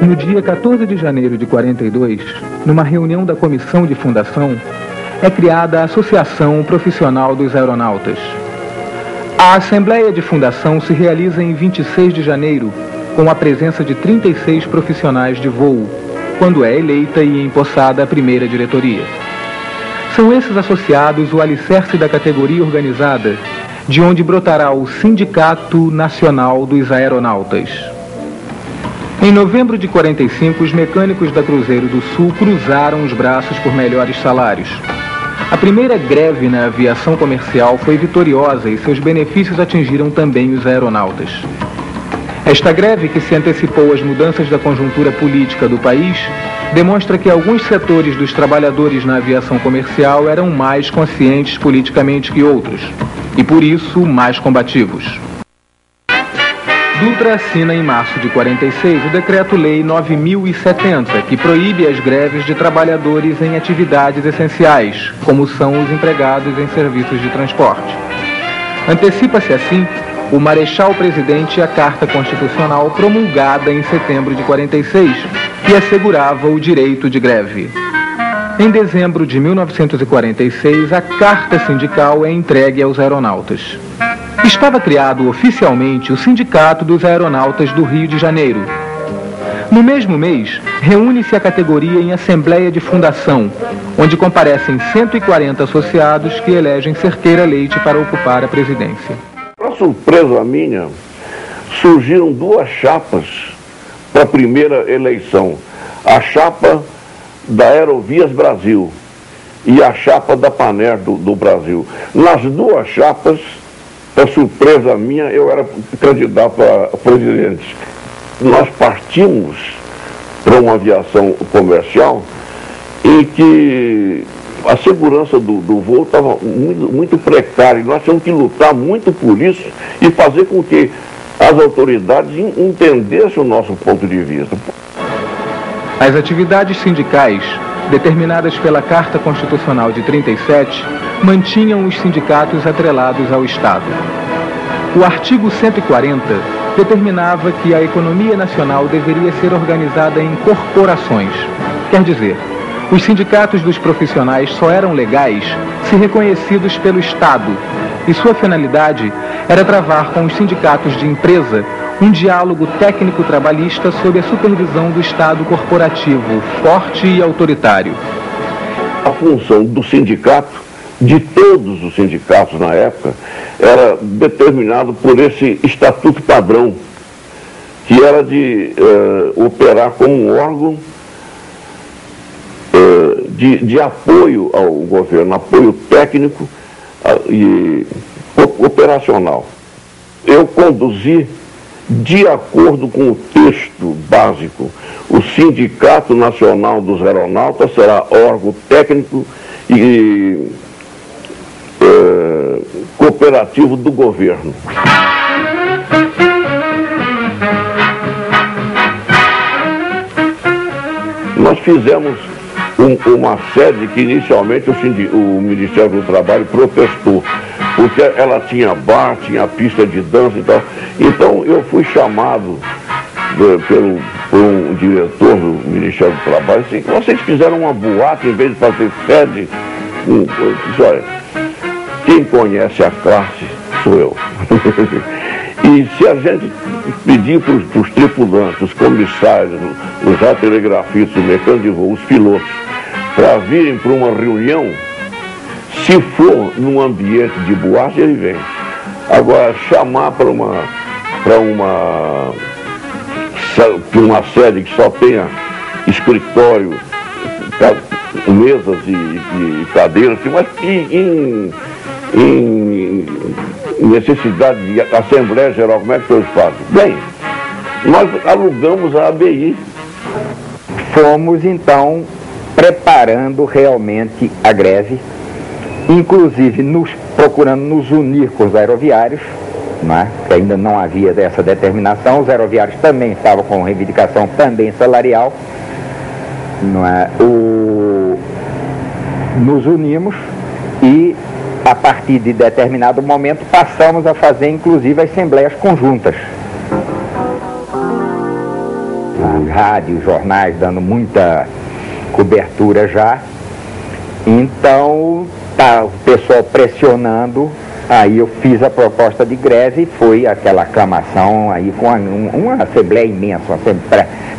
No dia 14 de janeiro de 42, numa reunião da Comissão de Fundação, é criada a Associação Profissional dos Aeronautas. A Assembleia de Fundação se realiza em 26 de janeiro, com a presença de 36 profissionais de voo, quando é eleita e empossada a primeira diretoria. São esses associados o alicerce da categoria organizada, de onde brotará o Sindicato Nacional dos Aeronautas. Em novembro de 45, os mecânicos da Cruzeiro do Sul cruzaram os braços por melhores salários. A primeira greve na aviação comercial foi vitoriosa e seus benefícios atingiram também os aeronautas. Esta greve, que se antecipou às mudanças da conjuntura política do país, demonstra que alguns setores dos trabalhadores na aviação comercial eram mais conscientes politicamente que outros, e por isso mais combativos. Dutra assina em março de 46 o Decreto-Lei 9.070, que proíbe as greves de trabalhadores em atividades essenciais, como são os empregados em serviços de transporte. Antecipa-se assim o Marechal-Presidente a Carta Constitucional promulgada em setembro de 46, que assegurava o direito de greve. Em dezembro de 1946, a Carta Sindical é entregue aos aeronautas. Estava criado oficialmente o Sindicato dos Aeronautas do Rio de Janeiro. No mesmo mês, reúne-se a categoria em Assembleia de Fundação, onde comparecem 140 associados que elegem Cerqueira Leite para ocupar a presidência. Para surpresa minha, surgiram duas chapas para a primeira eleição. A chapa da Aerovias Brasil e a chapa da Paner do Brasil. Nas duas chapas, para surpresa minha, eu era candidato a presidente. Nós partimos para uma aviação comercial em que a segurança do voo estava muito precária. Nós tínhamos que lutar muito por isso e fazer com que as autoridades entendessem o nosso ponto de vista. As atividades sindicais, determinadas pela Carta Constitucional de 37, mantinham os sindicatos atrelados ao Estado. O artigo 140 determinava que a economia nacional deveria ser organizada em corporações. Quer dizer, os sindicatos dos profissionais só eram legais se reconhecidos pelo Estado, e sua finalidade era travar com os sindicatos de empresa um diálogo técnico-trabalhista sob a supervisão do Estado corporativo, forte e autoritário. A função do sindicato, de todos os sindicatos na época, era determinado por esse estatuto padrão, que era de operar como um órgão de apoio ao governo, apoio técnico e operacional. Eu conduzi de acordo com o texto básico. O Sindicato Nacional dos Aeronautas será órgão técnico e cooperativo do governo. Nós fizemos uma sede que inicialmente o Ministério do Trabalho protestou, porque ela tinha bar, tinha pista de dança e tal. Então eu fui chamado por um diretor do Ministério do Trabalho, assim: vocês fizeram uma boate em vez de fazer sede? Eu disse: olha, quem conhece a classe sou eu. E se a gente pedir para os tripulantes, os comissários, os radiotelegrafistas, os mecânicos de voo, os pilotos, para virem para uma reunião, se for num ambiente de boate, ele vem. Agora, chamar para uma sede que só tenha escritório, mesas e cadeiras, mas em necessidade de Assembleia Geral, como é que todos fazem? Bem, nós alugamos a ABI. Fomos, então, preparando realmente a greve, inclusive procurando nos unir com os aeroviários, né, que ainda não havia dessa determinação. Os aeroviários também estavam com reivindicação também salarial. Não é? Nos unimos e, a partir de determinado momento, passamos a fazer, inclusive, assembleias conjuntas. rádio, jornais dando muita cobertura já. Então, tá o pessoal pressionando, aí eu fiz a proposta de greve e foi aquela aclamação aí com uma assembleia imensa,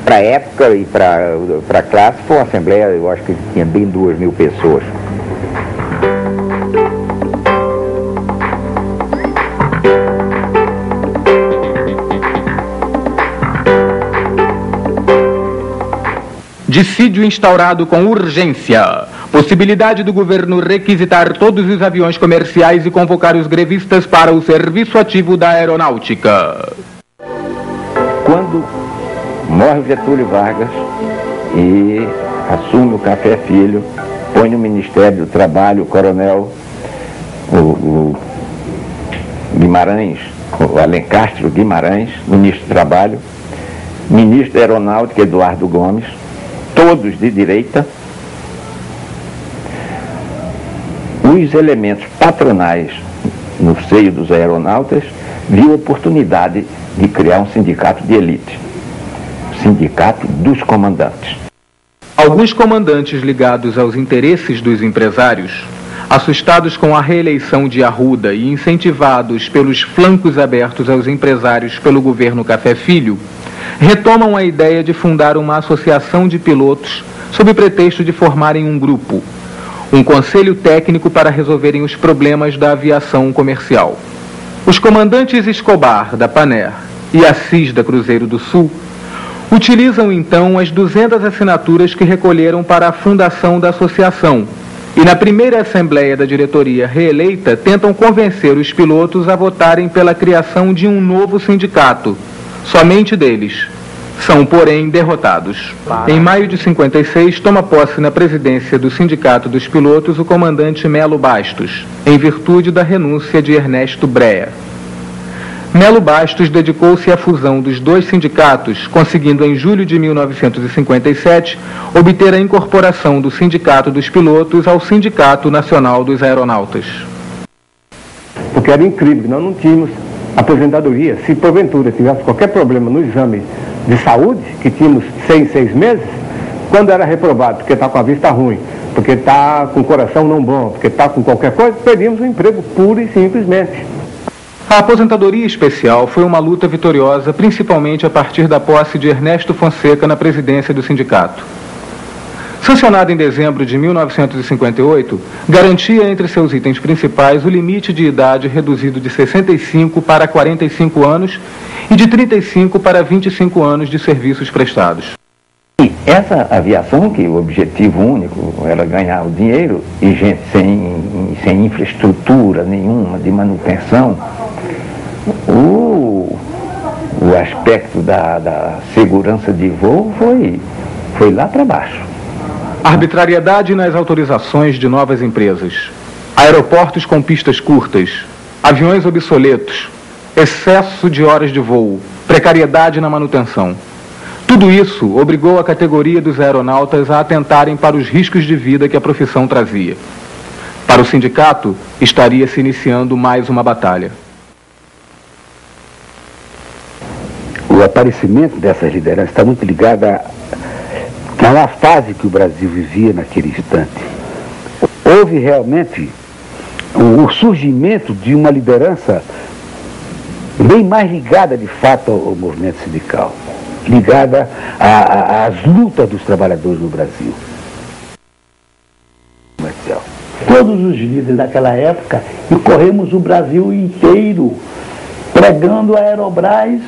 para a época e para a classe, foi uma assembleia, eu acho que tinha bem 2.000 pessoas. Dissídio instaurado com urgência. Possibilidade do governo requisitar todos os aviões comerciais e convocar os grevistas para o serviço ativo da aeronáutica. Quando morre o Getúlio Vargas e assume o Café Filho, põe no Ministério do Trabalho o coronel o Guimarães, o Alencastro Guimarães, ministro do Trabalho, ministro da Aeronáutica Eduardo Gomes, todos de direita. Os elementos patronais no seio dos aeronautas viu oportunidade de criar um sindicato de elite, o Sindicato dos Comandantes. Alguns comandantes ligados aos interesses dos empresários, assustados com a reeleição de Arruda e incentivados pelos flancos abertos aos empresários pelo governo Café Filho, retomam a ideia de fundar uma associação de pilotos sob pretexto de formarem um grupo, um conselho técnico para resolverem os problemas da aviação comercial. Os comandantes Escobar, da Paner, e Assis, da Cruzeiro do Sul, utilizam então as 200 assinaturas que recolheram para a fundação da associação e, na primeira assembleia da diretoria reeleita, tentam convencer os pilotos a votarem pela criação de um novo sindicato, somente deles. São, porém, derrotados. Em maio de 56, toma posse na presidência do Sindicato dos Pilotos o comandante Melo Bastos, em virtude da renúncia de Ernesto Brea. Melo Bastos dedicou-se à fusão dos dois sindicatos, conseguindo em julho de 1957 obter a incorporação do Sindicato dos Pilotos ao Sindicato Nacional dos Aeronautas. Porque era incrível, nós não tínhamos aposentadoria. Se porventura tivesse qualquer problema no exame de saúde, que tínhamos 6 meses, quando era reprovado, porque está com a vista ruim, porque está com o coração não bom, porque está com qualquer coisa, perdíamos o emprego pura e simplesmente. A aposentadoria especial foi uma luta vitoriosa, principalmente a partir da posse de Ernesto Fonseca na presidência do sindicato. Sancionada em dezembro de 1958, garantia entre seus itens principais o limite de idade reduzido de 65 para 45 anos e de 35 para 25 anos de serviços prestados. E essa aviação, que o objetivo único era ganhar o dinheiro, e gente sem infraestrutura nenhuma de manutenção, o aspecto da segurança de voo foi lá para baixo. Arbitrariedade nas autorizações de novas empresas, aeroportos com pistas curtas, aviões obsoletos, excesso de horas de voo, precariedade na manutenção. Tudo isso obrigou a categoria dos aeronautas a atentarem para os riscos de vida que a profissão trazia. Para o sindicato, estaria se iniciando mais uma batalha. O aparecimento dessas lideranças está muito ligado à fase que o Brasil vivia naquele instante. Houve realmente o surgimento de uma liderança bem mais ligada de fato ao movimento sindical, ligada às lutas dos trabalhadores no Brasil. Todos os líderes daquela época e corremos o Brasil inteiro pregando a Aerobras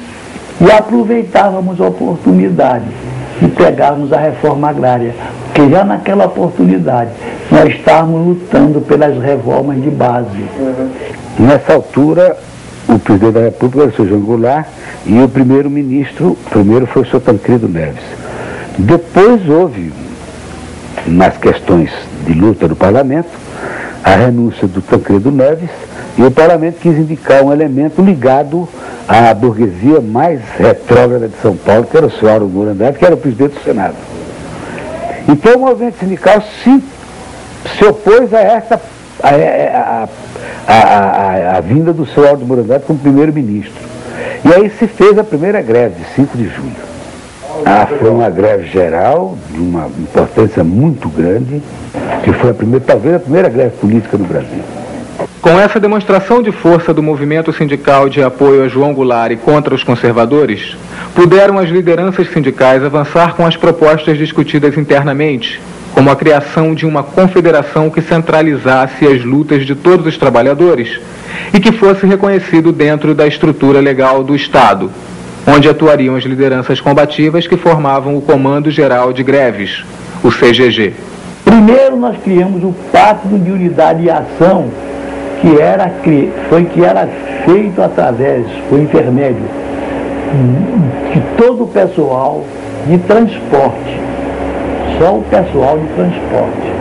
e aproveitávamos a oportunidade de pegarmos a reforma agrária, porque já naquela oportunidade nós estávamos lutando pelas reformas de base. Nessa altura, o presidente da República era o Sr. João Goulart e o primeiro-ministro, primeiro foi o Sr. Tancredo Neves. Depois houve, nas questões de luta do parlamento, a renúncia do Tancredo Neves e o parlamento quis indicar um elemento ligado à burguesia mais retrógrada de São Paulo, que era o Sr. Auro Moura Andrade, que era o presidente do Senado. Então o movimento sindical se opôs a essa a vinda do Sr. Auro Moura Andrade como primeiro-ministro. E aí se fez a primeira greve, de 5 de julho. Foi uma greve geral, de uma importância muito grande, que foi talvez a primeira greve política no Brasil. Com essa demonstração de força do movimento sindical de apoio a João Goulart e contra os conservadores, puderam as lideranças sindicais avançar com as propostas discutidas internamente, como a criação de uma confederação que centralizasse as lutas de todos os trabalhadores e que fosse reconhecido dentro da estrutura legal do Estado, onde atuariam as lideranças combativas que formavam o Comando Geral de Greves, o CGG. Primeiro nós criamos o Pacto de Unidade e Ação, que era feito foi intermédio de todo o pessoal de transporte, só o pessoal de transporte.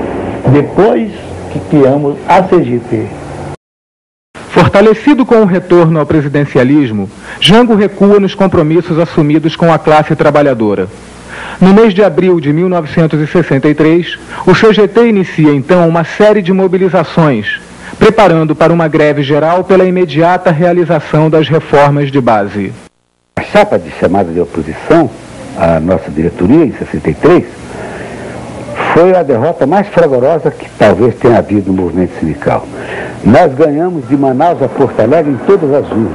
Depois que criamos a CGT. Fortalecido com o retorno ao presidencialismo, Jango recua nos compromissos assumidos com a classe trabalhadora. No mês de abril de 1963, o CGT inicia então uma série de mobilizações, preparando para uma greve geral pela imediata realização das reformas de base. A chapa de chamada de oposição, a nossa diretoria, em 63, foi a derrota mais fragorosa que talvez tenha havido no movimento sindical. Nós ganhamos de Manaus a Porto Alegre em todas as urnas.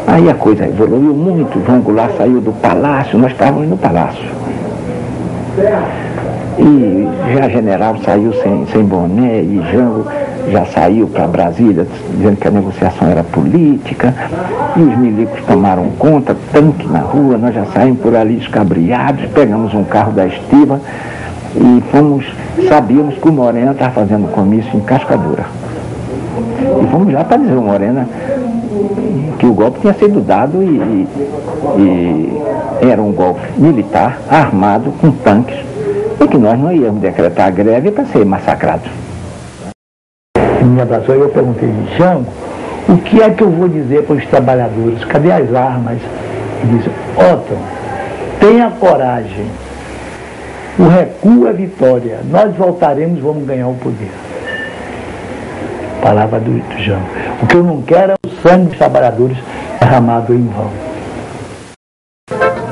Aí a coisa evoluiu muito, João Goulart saiu do palácio, nós estávamos no palácio. E já general saiu sem boné, e Jango já saiu para Brasília dizendo que a negociação era política, e os milicos tomaram conta, tanque na rua, nós já saímos por ali escabriados, pegamos um carro da Estiva e sabíamos que o Morena estava fazendo comício em Cascadura. E fomos lá para dizer ao Morena que o golpe tinha sido dado e era um golpe militar, armado, com tanques, e que nós não íamos decretar a greve para ser massacrados. Ele me abraçou e eu perguntei, Jango, o que é que eu vou dizer para os trabalhadores? Cadê as armas? Ele disse, Otton, tenha coragem. O recuo é vitória. Nós voltaremos e vamos ganhar o poder. Palavra do Jango. O que eu não quero é o sangue dos trabalhadores derramado em vão.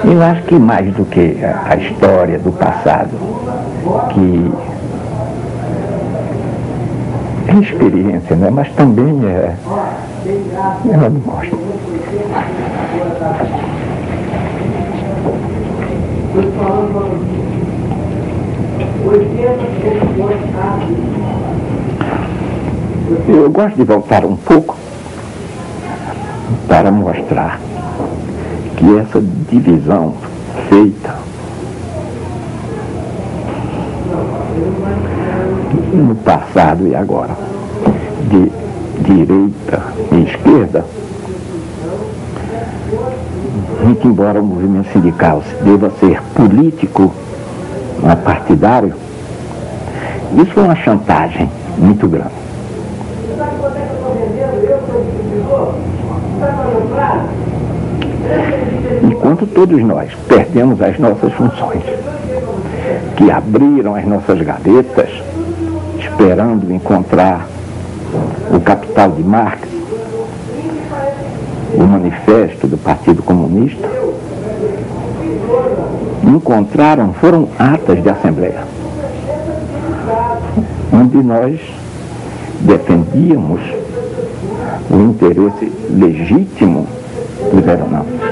Eu acho que mais do que a história do passado, que é experiência, né? Mas também ela não gosta. Eu gosto de voltar um pouco para mostrar que essa divisão feita no passado e agora de direita e esquerda, muito embora o movimento sindical deva ser político, não é partidário, isso é uma chantagem muito grande. Enquanto todos nós perdemos as nossas funções, que abriram as nossas gavetas, esperando encontrar o Capital de Marx, o manifesto do Partido Comunista, foram atas de assembleia, onde nós defendíamos o interesse legítimo dos aeronautas.